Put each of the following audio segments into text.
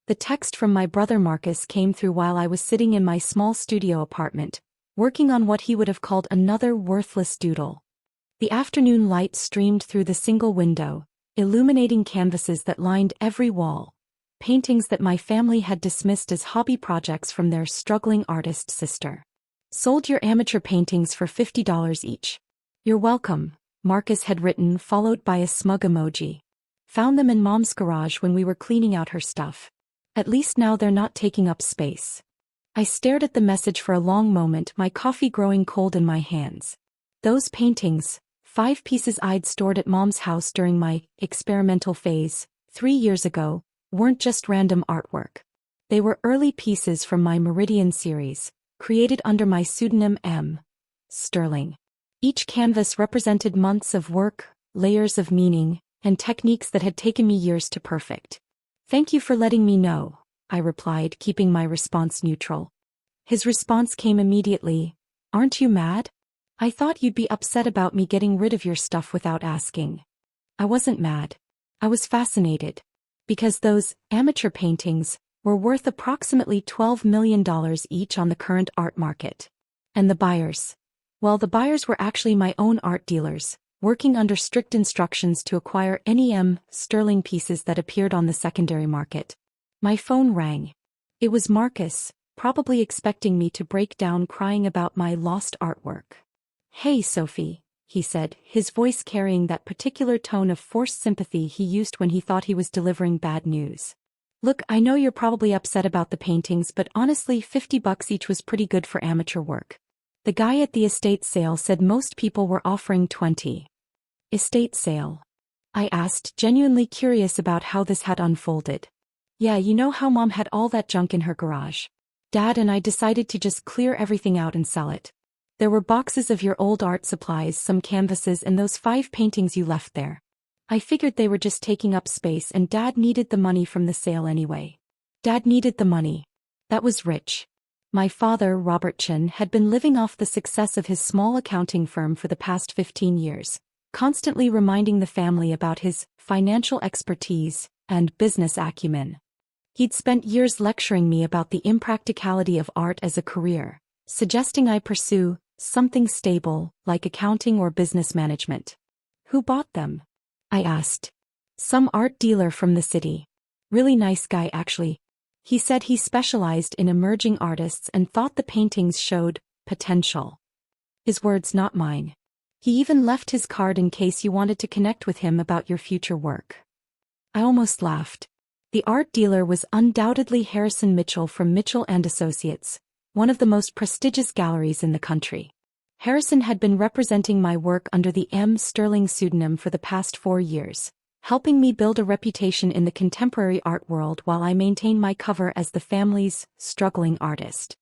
The text from my brother Marcus came through while I was sitting in my small studio apartment, working on what he would have called another worthless doodle. The afternoon light streamed through the single window, illuminating canvases that lined every wall, paintings that my family had dismissed as hobby projects from their struggling artist sister. "Sold your amateur paintings for $50 each. You're welcome," Marcus had written, followed by a smug emoji. "Found them in Mom's garage when we were cleaning out her stuff. At least now they're not taking up space." I stared at the message for a long moment, my coffee growing cold in my hands. Those paintings, 5 pieces I'd stored at Mom's house during my experimental phase, 3 years ago, weren't just random artwork. They were early pieces from my Meridian series, created under my pseudonym M. Sterling. Each canvas represented months of work, layers of meaning, and techniques that had taken me years to perfect. "Thank you for letting me know," I replied, keeping my response neutral. His response came immediately. "Aren't you mad? I thought you'd be upset about me getting rid of your stuff without asking." I wasn't mad. I was fascinated. Because those amateur paintings were worth approximately $12 million each on the current art market. And the buyers? Well, the buyers were actually my own art dealers, working under strict instructions to acquire any M. Sterling pieces that appeared on the secondary market. My phone rang. It was Marcus, probably expecting me to break down crying about my lost artwork. "Hey, Sophie," he said, his voice carrying that particular tone of forced sympathy he used when he thought he was delivering bad news. "Look, I know you're probably upset about the paintings, but honestly $50 each was pretty good for amateur work. The guy at the estate sale said most people were offering 20. "Estate sale?" I asked, genuinely curious about how this had unfolded. "Yeah, you know how Mom had all that junk in her garage. Dad and I decided to just clear everything out and sell it. There were boxes of your old art supplies, some canvases, and those 5 paintings you left there. I figured they were just taking up space and Dad needed the money from the sale anyway." Dad needed the money. That was rich. My father, Robert Chin, had been living off the success of his small accounting firm for the past 15 years, constantly reminding the family about his financial expertise and business acumen. He'd spent years lecturing me about the impracticality of art as a career, suggesting I pursue something stable, like accounting or business management. "Who bought them?" I asked. "Some art dealer from the city. Really nice guy actually. He said he specialized in emerging artists and thought the paintings showed potential." His words, not mine. "He even left his card in case you wanted to connect with him about your future work." I almost laughed. The art dealer was undoubtedly Harrison Mitchell from Mitchell & Associates, one of the most prestigious galleries in the country. Harrison had been representing my work under the M. Sterling pseudonym for the past 4 years, helping me build a reputation in the contemporary art world while I maintained my cover as the family's struggling artist.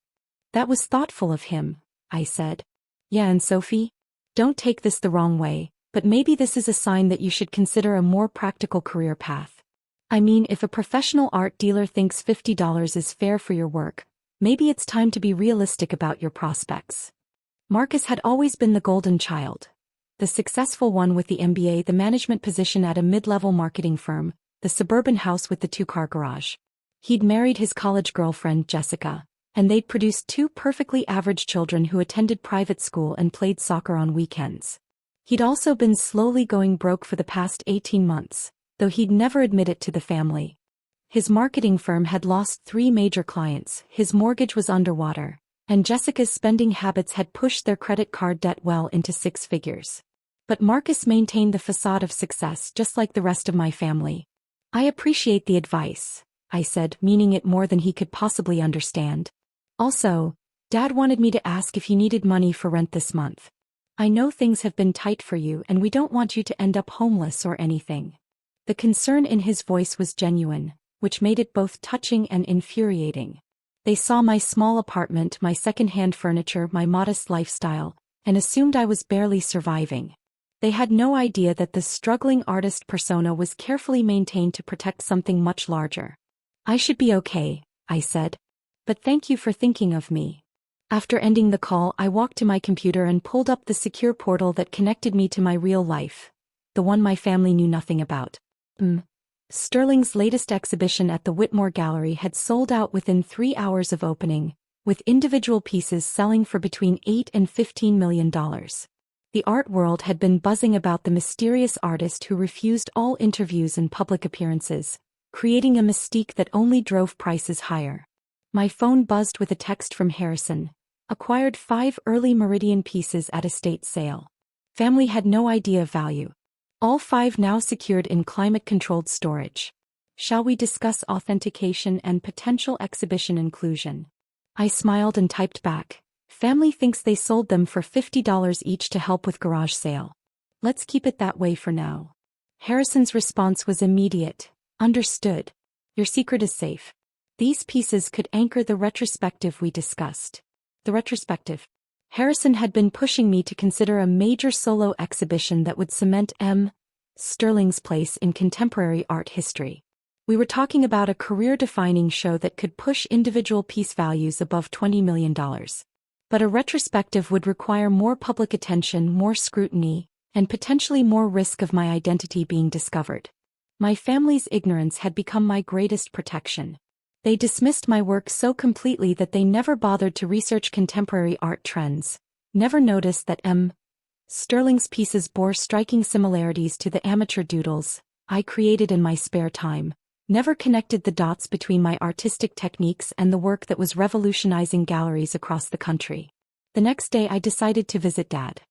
"That was thoughtful of him," I said. "Yeah, and Sophie? Don't take this the wrong way, but maybe this is a sign that you should consider a more practical career path. I mean, if a professional art dealer thinks $50 is fair for your work, maybe it's time to be realistic about your prospects." Marcus had always been the golden child. The successful one with the MBA, the management position at a mid-level marketing firm, the suburban house with the 2-car garage. He'd married his college girlfriend, Jessica, and they'd produced 2 perfectly average children who attended private school and played soccer on weekends. He'd also been slowly going broke for the past 18 months, though he'd never admit it to the family. His marketing firm had lost 3 major clients, his mortgage was underwater, and Jessica's spending habits had pushed their credit card debt well into 6 figures. But Marcus maintained the facade of success just like the rest of my family. "I appreciate the advice," I said, meaning it more than he could possibly understand. "Also, Dad wanted me to ask if you needed money for rent this month. I know things have been tight for you and we don't want you to end up homeless or anything." The concern in his voice was genuine, which made it both touching and infuriating. They saw my small apartment, my second-hand furniture, my modest lifestyle, and assumed I was barely surviving. They had no idea that the struggling artist persona was carefully maintained to protect something much larger. "I should be okay," I said. "But thank you for thinking of me." After ending the call, I walked to my computer and pulled up the secure portal that connected me to my real life, the one my family knew nothing about. Sterling's latest exhibition at the Whitmore Gallery had sold out within 3 hours of opening, with individual pieces selling for between $8 and $15 million. The art world had been buzzing about the mysterious artist who refused all interviews and public appearances, creating a mystique that only drove prices higher. My phone buzzed with a text from Harrison. Acquired 5 early Meridian pieces at estate sale. Family had no idea of value. All 5 now secured in climate-controlled storage. Shall we discuss authentication and potential exhibition inclusion? I smiled and typed back. Family thinks they sold them for $50 each to help with garage sale. Let's keep it that way for now. Harrison's response was immediate. Understood. Your secret is safe. These pieces could anchor the retrospective we discussed. The retrospective. Harrison had been pushing me to consider a major solo exhibition that would cement Sterling's place in contemporary art history. We were talking about a career-defining show that could push individual piece values above $20 million. But a retrospective would require more public attention, more scrutiny, and potentially more risk of my identity being discovered. My family's ignorance had become my greatest protection. They dismissed my work so completely that they never bothered to research contemporary art trends, never noticed that Sterling's pieces bore striking similarities to the amateur doodles I created in my spare time, never connected the dots between my artistic techniques and the work that was revolutionizing galleries across the country. The next day I decided to visit Dad.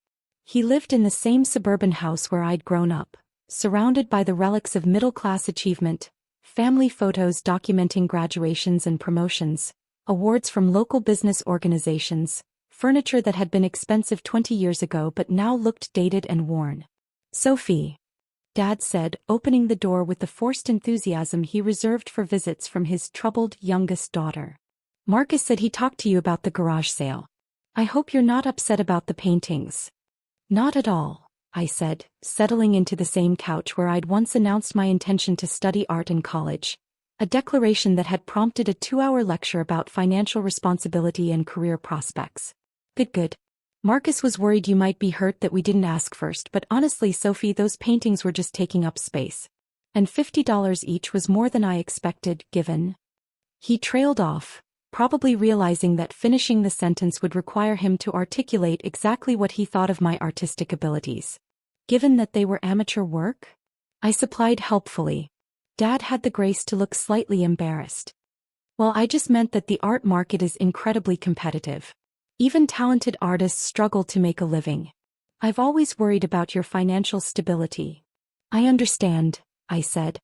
He lived in the same suburban house where I'd grown up, surrounded by the relics of middle-class achievement, family photos documenting graduations and promotions, awards from local business organizations, furniture that had been expensive 20 years ago but now looked dated and worn. Sophie, Dad said, opening the door with the forced enthusiasm he reserved for visits from his troubled youngest daughter. Marcus said he talked to you about the garage sale. I hope you're not upset about the paintings. Not at all, I said, settling into the same couch where I'd once announced my intention to study art in college, a declaration that had prompted a 2-hour lecture about financial responsibility and career prospects. Good. Marcus was worried you might be hurt that we didn't ask first, but honestly, Sophie, those paintings were just taking up space. And $50 each was more than I expected, given. He trailed off, probably realizing that finishing the sentence would require him to articulate exactly what he thought of my artistic abilities. Given that they were amateur work? I supplied helpfully. Dad had the grace to look slightly embarrassed. Well, I just meant that the art market is incredibly competitive. Even talented artists struggle to make a living. I've always worried about your financial stability. I understand, I said.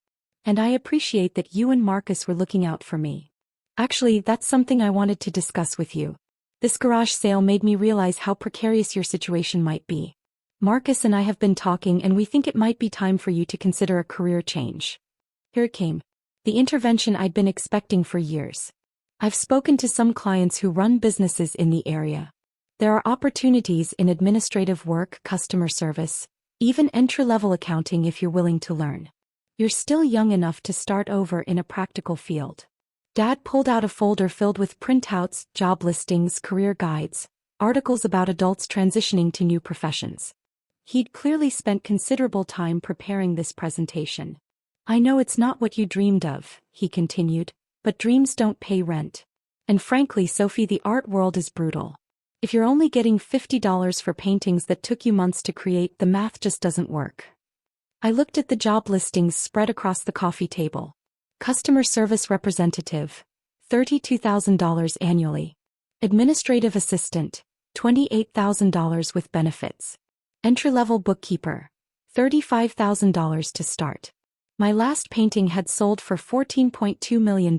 And I appreciate that you and Marcus were looking out for me. Actually, that's something I wanted to discuss with you. This garage sale made me realize how precarious your situation might be. Marcus and I have been talking and we think it might be time for you to consider a career change. Here it came. The intervention I'd been expecting for years. I've spoken to some clients who run businesses in the area. There are opportunities in administrative work, customer service, even entry-level accounting if you're willing to learn. You're still young enough to start over in a practical field. Dad pulled out a folder filled with printouts, job listings, career guides, articles about adults transitioning to new professions. He'd clearly spent considerable time preparing this presentation. I know it's not what you dreamed of, he continued, but dreams don't pay rent. And frankly, Sophie, the art world is brutal. If you're only getting $50 for paintings that took you months to create, the math just doesn't work. I looked at the job listings spread across the coffee table. Customer service representative, $32,000 annually. Administrative assistant, $28,000 with benefits. Entry-level bookkeeper, $35,000 to start. My last painting had sold for $14.2 million.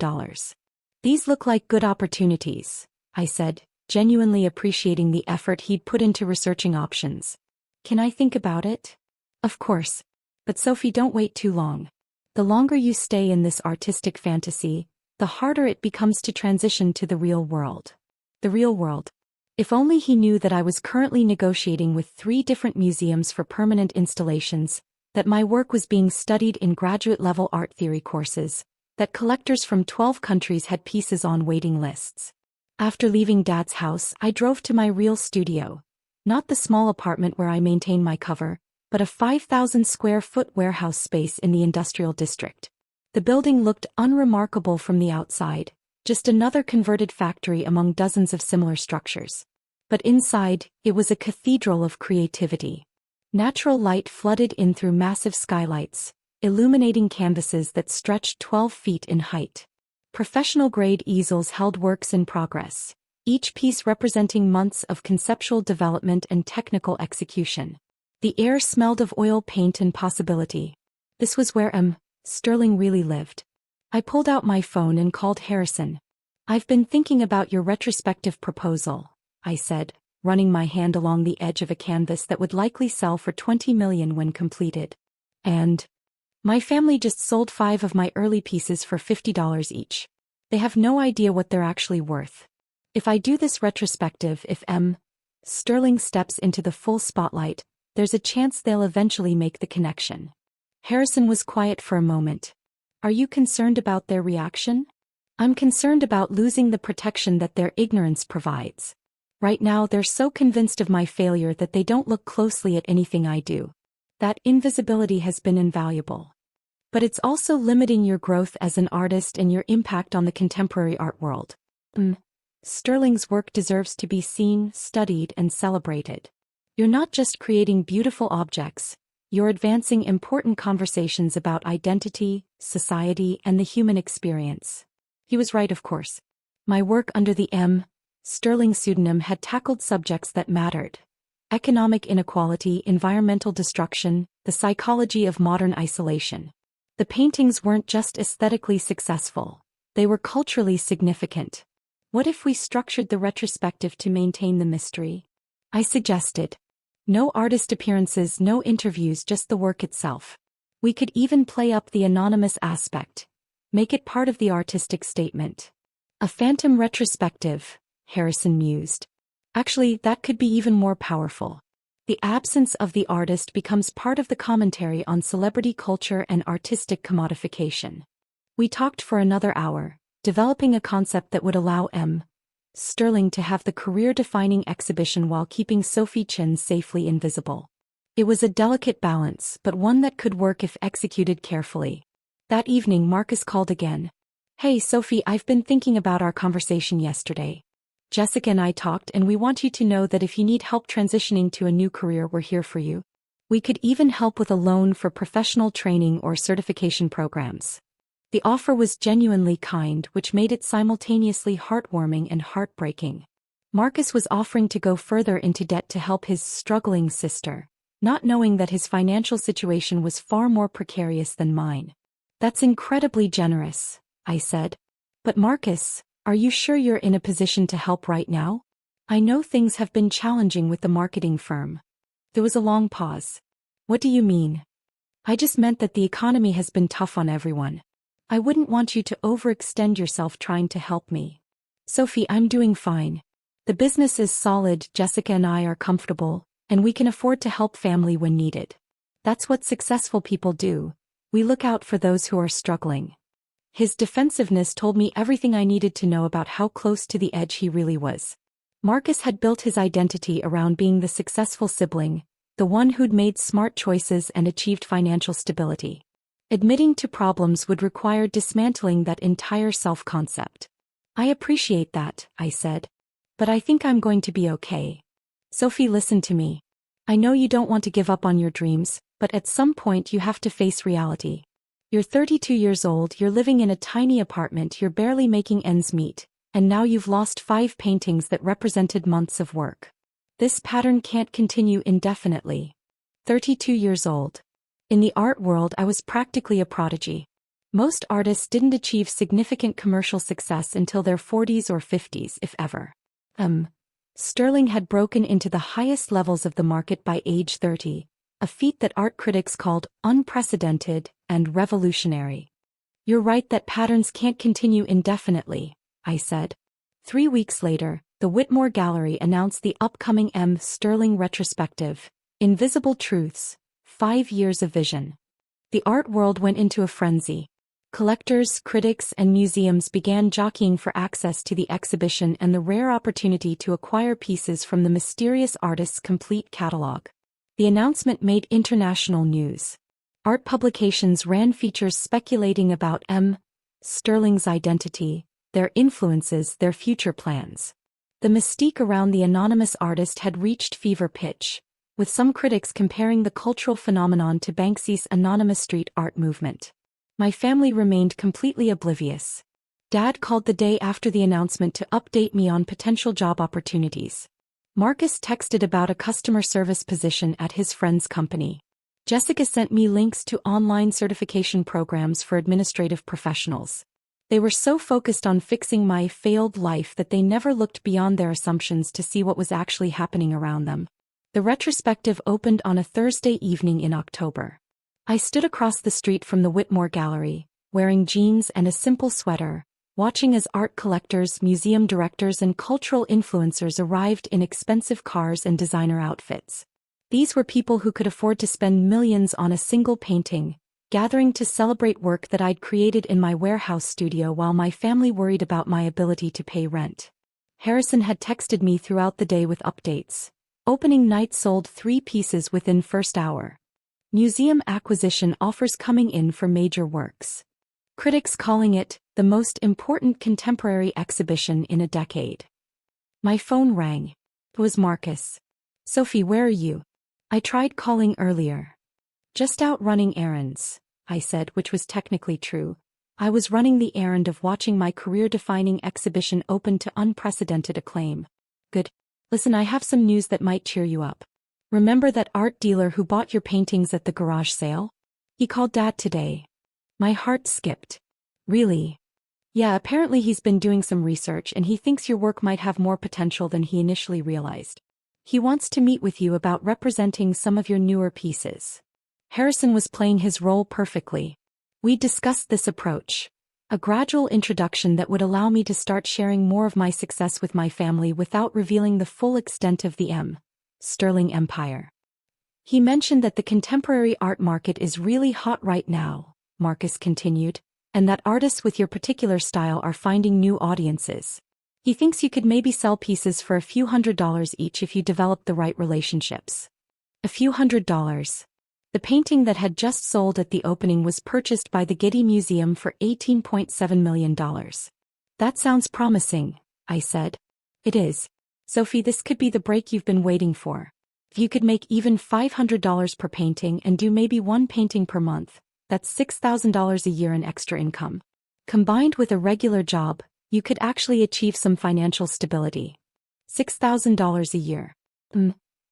These look like good opportunities, I said, genuinely appreciating the effort he'd put into researching options. Can I think about it? Of course. But Sophie, don't wait too long. The longer you stay in this artistic fantasy, the harder it becomes to transition to the real world. The real world. If only he knew that I was currently negotiating with 3 different museums for permanent installations, that my work was being studied in graduate-level art theory courses, that collectors from 12 countries had pieces on waiting lists. After leaving Dad's house, I drove to my real studio, not the small apartment where I maintain my cover, but a 5,000 square foot warehouse space in the industrial district. The building looked unremarkable from the outside, just another converted factory among dozens of similar structures. But inside, it was a cathedral of creativity. Natural light flooded in through massive skylights, illuminating canvases that stretched 12 feet in height. Professional-grade easels held works in progress, each piece representing months of conceptual development and technical execution. The air smelled of oil paint and possibility. This was where Sterling really lived. I pulled out my phone and called Harrison. "I've been thinking about your retrospective proposal," I said, running my hand along the edge of a canvas that would likely sell for $20 million when completed. "And my family just sold 5 of my early pieces for $50 each. They have no idea what they're actually worth. If I do this retrospective, if Sterling steps into the full spotlight, there's a chance they'll eventually make the connection." Harrison was quiet for a moment. "Are you concerned about their reaction?" "I'm concerned about losing the protection that their ignorance provides. Right now they're so convinced of my failure that they don't look closely at anything I do. That invisibility has been invaluable. But it's also limiting your growth as an artist and your impact on the contemporary art world. Sterling's work deserves to be seen, studied, and celebrated. You're not just creating beautiful objects, you're advancing important conversations about identity, society, and the human experience." He was right, of course. My work under the Sterling pseudonym had tackled subjects that mattered: economic inequality, environmental destruction, the psychology of modern isolation. The paintings weren't just aesthetically successful, they were culturally significant. What if we structured the retrospective to maintain the mystery? I suggested. No artist appearances, no interviews, just the work itself. We could even play up the anonymous aspect, make it part of the artistic statement. "A phantom retrospective," Harrison mused. "Actually, that could be even more powerful. The absence of the artist becomes part of the commentary on celebrity culture and artistic commodification." We talked for another hour, developing a concept that would allow Sterling to have the career-defining exhibition while keeping Sophie Chin safely invisible. It was a delicate balance, but one that could work if executed carefully. That evening Marcus called again. "Hey Sophie, I've been thinking about our conversation yesterday. Jessica and I talked, and we want you to know that if you need help transitioning to a new career, we're here for you. We could even help with a loan for professional training or certification programs." The offer was genuinely kind, which made it simultaneously heartwarming and heartbreaking. Marcus was offering to go further into debt to help his struggling sister, not knowing that his financial situation was far more precarious than mine. "That's incredibly generous," I said. "But Marcus, are you sure you're in a position to help right now? I know things have been challenging with the marketing firm." There was a long pause. "What do you mean?" "I just meant that the economy has been tough on everyone. I wouldn't want you to overextend yourself trying to help me." "Sophie, I'm doing fine. The business is solid, Jessica and I are comfortable, and we can afford to help family when needed. That's what successful people do. We look out for those who are struggling." His defensiveness told me everything I needed to know about how close to the edge he really was. Marcus had built his identity around being the successful sibling, the one who'd made smart choices and achieved financial stability. Admitting to problems would require dismantling that entire self-concept. "I appreciate that," I said. "But I think I'm going to be okay." "Sophie, listen to me. I know you don't want to give up on your dreams, but at some point you have to face reality. You're 32 years old, you're living in a tiny apartment, you're barely making ends meet, and now you've lost 5 paintings that represented months of work. This pattern can't continue indefinitely." 32 years old. In the art world, I was practically a prodigy. Most artists didn't achieve significant commercial success until their 40s or 50s, if ever. Sterling had broken into the highest levels of the market by age 30, a feat that art critics called unprecedented and revolutionary. "You're right that patterns can't continue indefinitely," I said. 3 weeks later, the Whitmore Gallery announced the upcoming Sterling retrospective, Invisible Truths, 5 Years of Vision. The art world went into a frenzy. Collectors, critics, and museums began jockeying for access to the exhibition and the rare opportunity to acquire pieces from the mysterious artist's complete catalog. The announcement made international news. Art publications ran features speculating about M. Sterling's identity, their influences, their future plans. The mystique around the anonymous artist had reached fever pitch, with some critics comparing the cultural phenomenon to Banksy's anonymous street art movement. My family remained completely oblivious. Dad called the day after the announcement to update me on potential job opportunities. Marcus texted about a customer service position at his friend's company. Jessica sent me links to online certification programs for administrative professionals. They were so focused on fixing my failed life that they never looked beyond their assumptions to see what was actually happening around them. The retrospective opened on a Thursday evening in October. I stood across the street from the Whitmore Gallery, wearing jeans and a simple sweater, watching as art collectors, museum directors, and cultural influencers arrived in expensive cars and designer outfits. These were people who could afford to spend millions on a single painting, gathering to celebrate work that I'd created in my warehouse studio while my family worried about my ability to pay rent. Harrison had texted me throughout the day with updates. Opening night sold 3 pieces within first hour. Museum acquisition offers coming in for major works. Critics calling it the most important contemporary exhibition in a decade. My phone rang. It was Marcus. "Sophie, where are you?" "I tried calling earlier." "Just out running errands," I said, which was technically true. I was running the errand of watching my career-defining exhibition open to unprecedented acclaim. "Good. Listen, I have some news that might cheer you up. Remember that art dealer who bought your paintings at the garage sale? He called Dad today." My heart skipped. "Really?" "Yeah, apparently he's been doing some research and he thinks your work might have more potential than he initially realized. He wants to meet with you about representing some of your newer pieces." Harrison was playing his role perfectly. We discussed this approach. A gradual introduction that would allow me to start sharing more of my success with my family without revealing the full extent of the M. Sterling empire. He mentioned that the contemporary art market is really hot right now, Marcus continued, and that artists with your particular style are finding new audiences. He thinks you could maybe sell pieces for a few $100s each if you develop the right relationships. A few $100s. The painting that had just sold at the opening was purchased by the Getty Museum for $18.7 million. "That sounds promising," I said. "It is. Sophie, this could be the break you've been waiting for. If you could make even $500 per painting and do maybe 1 painting per month, that's $6,000 a year in extra income. Combined with a regular job, you could actually achieve some financial stability. $6,000 a year.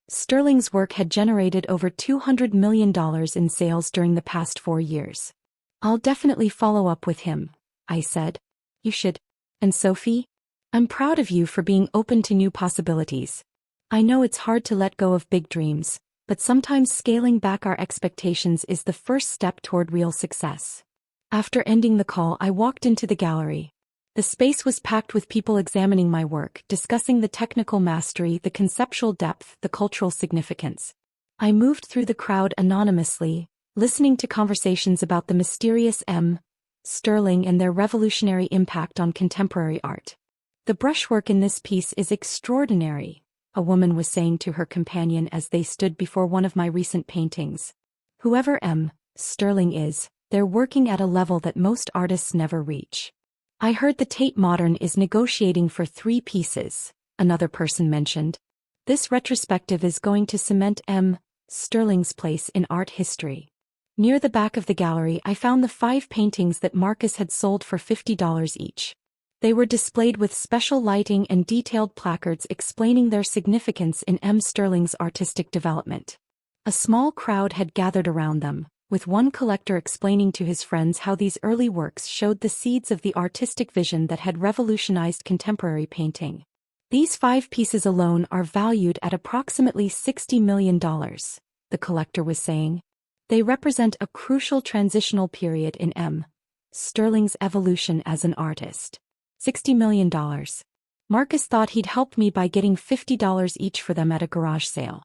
Sterling's work had generated over $200 million in sales during the past 4 years. "I'll definitely follow up with him," I said. "You should. And Sophie? I'm proud of you for being open to new possibilities. I know it's hard to let go of big dreams, but sometimes scaling back our expectations is the first step toward real success." After ending the call, I walked into the gallery. The space was packed with people examining my work, discussing the technical mastery, the conceptual depth, the cultural significance. I moved through the crowd anonymously, listening to conversations about the mysterious M. Sterling and their revolutionary impact on contemporary art. "The brushwork in this piece is extraordinary," a woman was saying to her companion as they stood before one of my recent paintings. "Whoever M. Sterling is, they're working at a level that most artists never reach." "I heard the Tate Modern is negotiating for 3 pieces, another person mentioned. "This retrospective is going to cement M. Sterling's place in art history." Near the back of the gallery, I found the 5 paintings that Marcus had sold for $50 each. They were displayed with special lighting and detailed placards explaining their significance in M. Sterling's artistic development. A small crowd had gathered around them, with one collector explaining to his friends how these early works showed the seeds of the artistic vision that had revolutionized contemporary painting. "These 5 pieces alone are valued at approximately $60 million, the collector was saying. "They represent a crucial transitional period in M. Sterling's evolution as an artist." $60 million. Marcus thought he'd helped me by getting $50 each for them at a garage sale.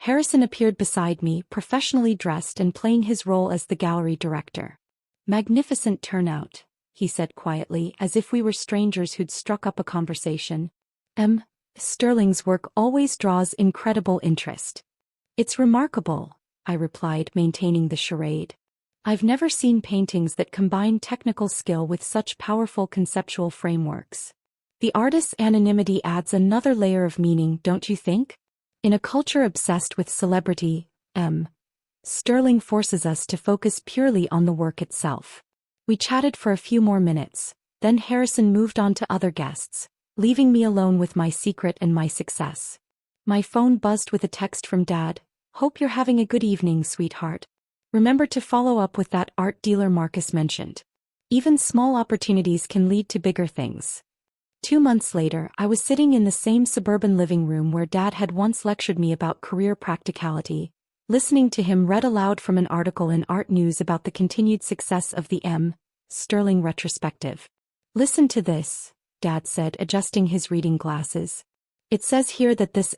Harrison appeared beside me, professionally dressed and playing his role as the gallery director. "Magnificent turnout," he said quietly, as if we were strangers who'd struck up a conversation. "M. Sterling's work always draws incredible interest." "It's remarkable," I replied, maintaining the charade. I've never seen paintings that combine technical skill with such powerful conceptual frameworks. The artist's anonymity adds another layer of meaning, don't you think? In a culture obsessed with celebrity, Sterling forces us to focus purely on the work itself. We chatted for a few more minutes, then Harrison moved on to other guests, leaving me alone with my secret and my success. My phone buzzed with a text from Dad. "Hope you're having a good evening, sweetheart. Remember to follow up with that art dealer Marcus mentioned. Even small opportunities can lead to bigger things." 2 months later, I was sitting in the same suburban living room where Dad had once lectured me about career practicality, listening to him read aloud from an article in Art News about the continued success of the Sterling retrospective. "Listen to this," Dad said, adjusting his reading glasses. "It says here that this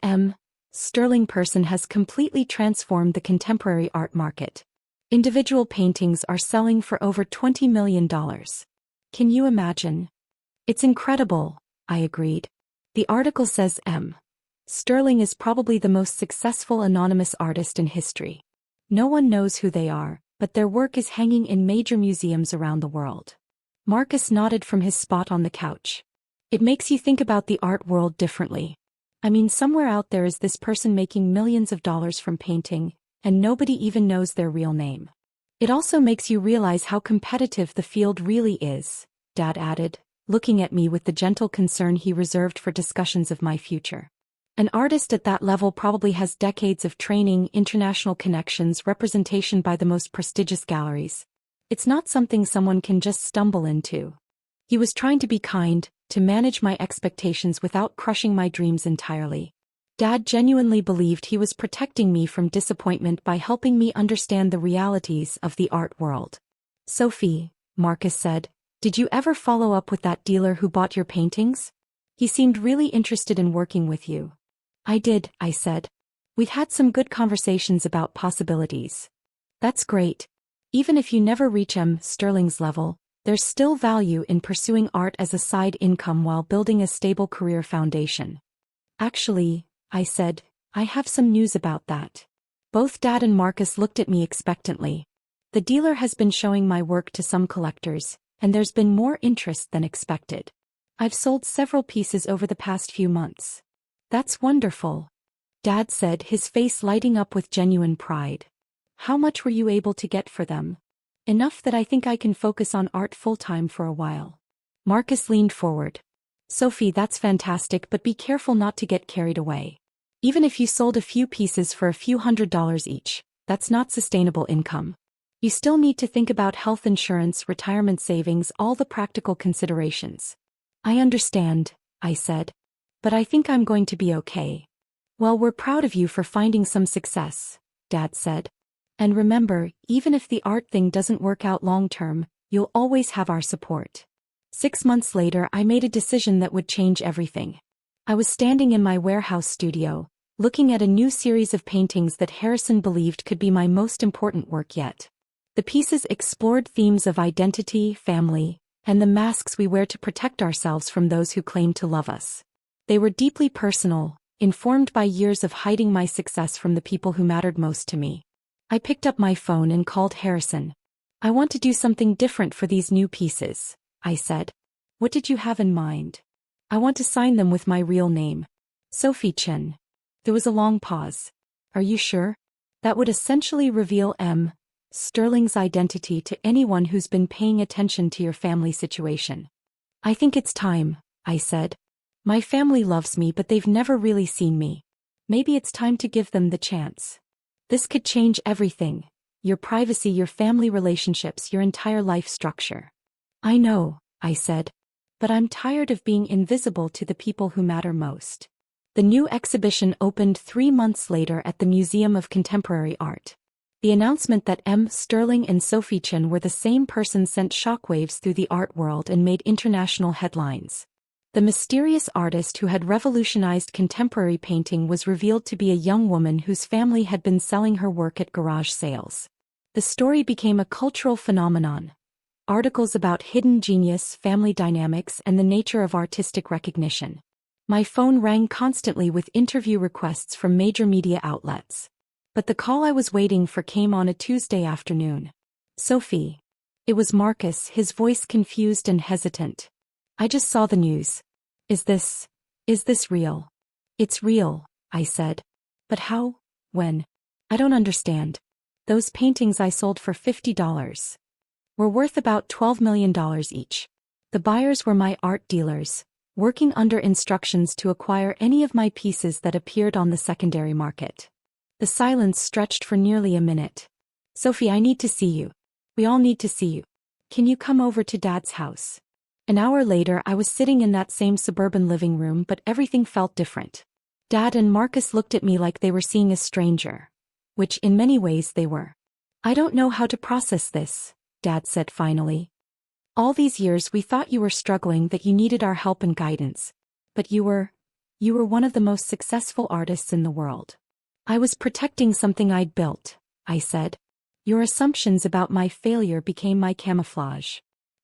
Sterling person has completely transformed the contemporary art market. Individual paintings are selling for over $20 million. Can you imagine?" "It's incredible," I agreed. "The article says Sterling is probably the most successful anonymous artist in history. No one knows who they are, but their work is hanging in major museums around the world." Marcus nodded from his spot on the couch. "It makes you think about the art world differently. I mean, somewhere out there is this person making millions of dollars from painting, and nobody even knows their real name. It also makes you realize how competitive the field really is," Dad added, looking at me with the gentle concern he reserved for discussions of my future. "An artist at that level probably has decades of training, international connections, representation by the most prestigious galleries. It's not something someone can just stumble into." He was trying to be kind, to manage my expectations without crushing my dreams entirely. Dad genuinely believed he was protecting me from disappointment by helping me understand the realities of the art world. "Sophie," Marcus said, "did you ever follow up with that dealer who bought your paintings? He seemed really interested in working with you." "I did," I said. "We've had some good conversations about possibilities." "That's great. Even if you never reach Sterling's level, there's still value in pursuing art as a side income while building a stable career foundation." "Actually," I said, "I have some news about that." Both Dad and Marcus looked at me expectantly. "The dealer has been showing my work to some collectors, and there's been more interest than expected. I've sold several pieces over the past few months." "That's wonderful," Dad said, his face lighting up with genuine pride. "How much were you able to get for them?" "Enough that I think I can focus on art full-time for a while." Marcus leaned forward. "Sophie, that's fantastic, but be careful not to get carried away. Even if you sold a few pieces for a few $100s each, that's not sustainable income. You still need to think about health insurance, retirement savings, all the practical considerations." "I understand," I said. "But I think I'm going to be okay." "Well, we're proud of you for finding some success," Dad said. "And remember, even if the art thing doesn't work out long-term, you'll always have our support." 6 months later, I made a decision that would change everything. I was standing in my warehouse studio, looking at a new series of paintings that Harrison believed could be my most important work yet. The pieces explored themes of identity, family, and the masks we wear to protect ourselves from those who claim to love us. They were deeply personal, informed by years of hiding my success from the people who mattered most to me. I picked up my phone and called Harrison. "I want to do something different for these new pieces," I said. "What did you have in mind?" "I want to sign them with my real name. Sophie Chen." There was a long pause. "Are you sure? That would essentially reveal Sterling's identity to anyone who's been paying attention to your family situation." "I think it's time," I said. "My family loves me, but they've never really seen me. Maybe it's time to give them the chance. This could change everything. Your privacy, your family relationships, your entire life structure." "I know," I said. "But I'm tired of being invisible to the people who matter most." The new exhibition opened 3 months later at the Museum of Contemporary Art. The announcement that Sterling and Sophie Chen were the same person sent shockwaves through the art world and made international headlines. The mysterious artist who had revolutionized contemporary painting was revealed to be a young woman whose family had been selling her work at garage sales. The story became a cultural phenomenon. Articles about hidden genius, family dynamics, and the nature of artistic recognition. My phone rang constantly with interview requests from major media outlets. But the call I was waiting for came on a Tuesday afternoon. Sophie. It was Marcus, his voice confused and hesitant. I just saw the news. Is this real? It's real, I said. But how? When? I don't understand. Those paintings I sold for $50 were worth about $12 million each. The buyers were my art dealers, working under instructions to acquire any of my pieces that appeared on the secondary market. The silence stretched for nearly a minute. Sophie, I need to see you. We all need to see you. Can you come over to Dad's house? An hour later, I was sitting in that same suburban living room, but everything felt different. Dad and Marcus looked at me like they were seeing a stranger, which in many ways they were. I don't know how to process this, Dad said finally. All these years we thought you were struggling, that you needed our help and guidance. But you were one of the most successful artists in the world. I was protecting something I'd built, I said. Your assumptions about my failure became my camouflage.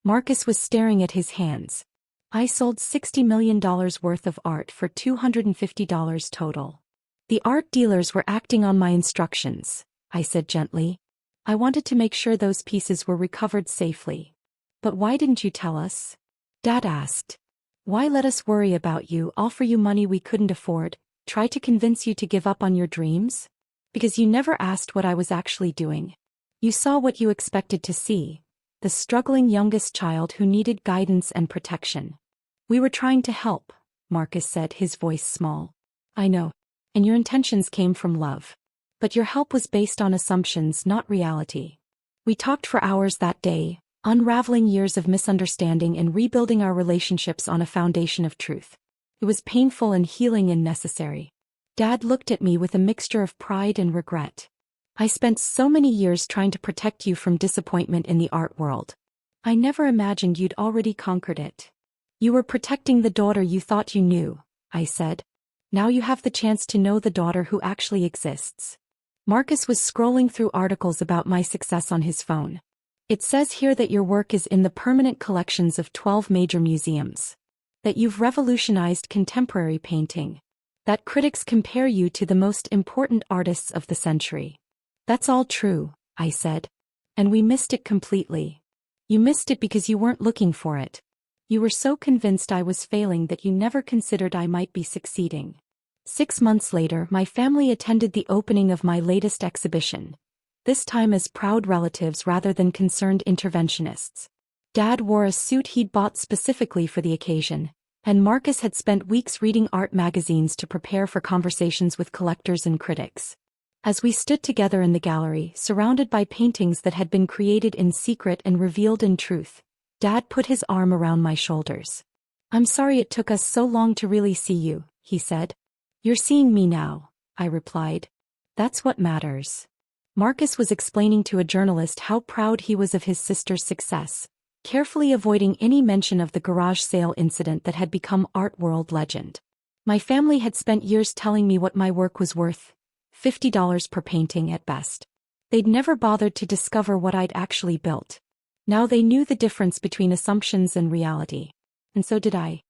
Marcus was staring at his hands. I sold $60 million worth of art for $250 total. The art dealers were acting on my instructions, I said gently. I wanted to make sure those pieces were recovered safely. But why didn't you tell us? Dad asked. Why let us worry about you, offer you money we couldn't afford, try to convince you to give up on your dreams? Because you never asked what I was actually doing. You saw what you expected to see, the struggling youngest child who needed guidance and protection. We were trying to help, Marcus said, his voice small. I know. And your intentions came from love. But your help was based on assumptions, not reality. We talked for hours that day, unraveling years of misunderstanding and rebuilding our relationships on a foundation of truth. It was painful and healing and necessary. Dad looked at me with a mixture of pride and regret. I spent so many years trying to protect you from disappointment in the art world. I never imagined you'd already conquered it. You were protecting the daughter you thought you knew, I said. Now you have the chance to know the daughter who actually exists. Marcus was scrolling through articles about my success on his phone. It says here that your work is in the permanent collections of 12 major museums. That you've revolutionized contemporary painting. That critics compare you to the most important artists of the century. That's all true, I said. And we missed it completely. You missed it because you weren't looking for it. You were so convinced I was failing that you never considered I might be succeeding. 6 months later, my family attended the opening of my latest exhibition. This time as proud relatives rather than concerned interventionists. Dad wore a suit he'd bought specifically for the occasion, and Marcus had spent weeks reading art magazines to prepare for conversations with collectors and critics. As we stood together in the gallery, surrounded by paintings that had been created in secret and revealed in truth, Dad put his arm around my shoulders. I'm sorry it took us so long to really see you, he said. You're seeing me now, I replied. That's what matters. Marcus was explaining to a journalist how proud he was of his sister's success, carefully avoiding any mention of the garage sale incident that had become art world legend. My family had spent years telling me what my work was worth, $50 per painting at best. They'd never bothered to discover what I'd actually built. Now they knew the difference between assumptions and reality. And so did I.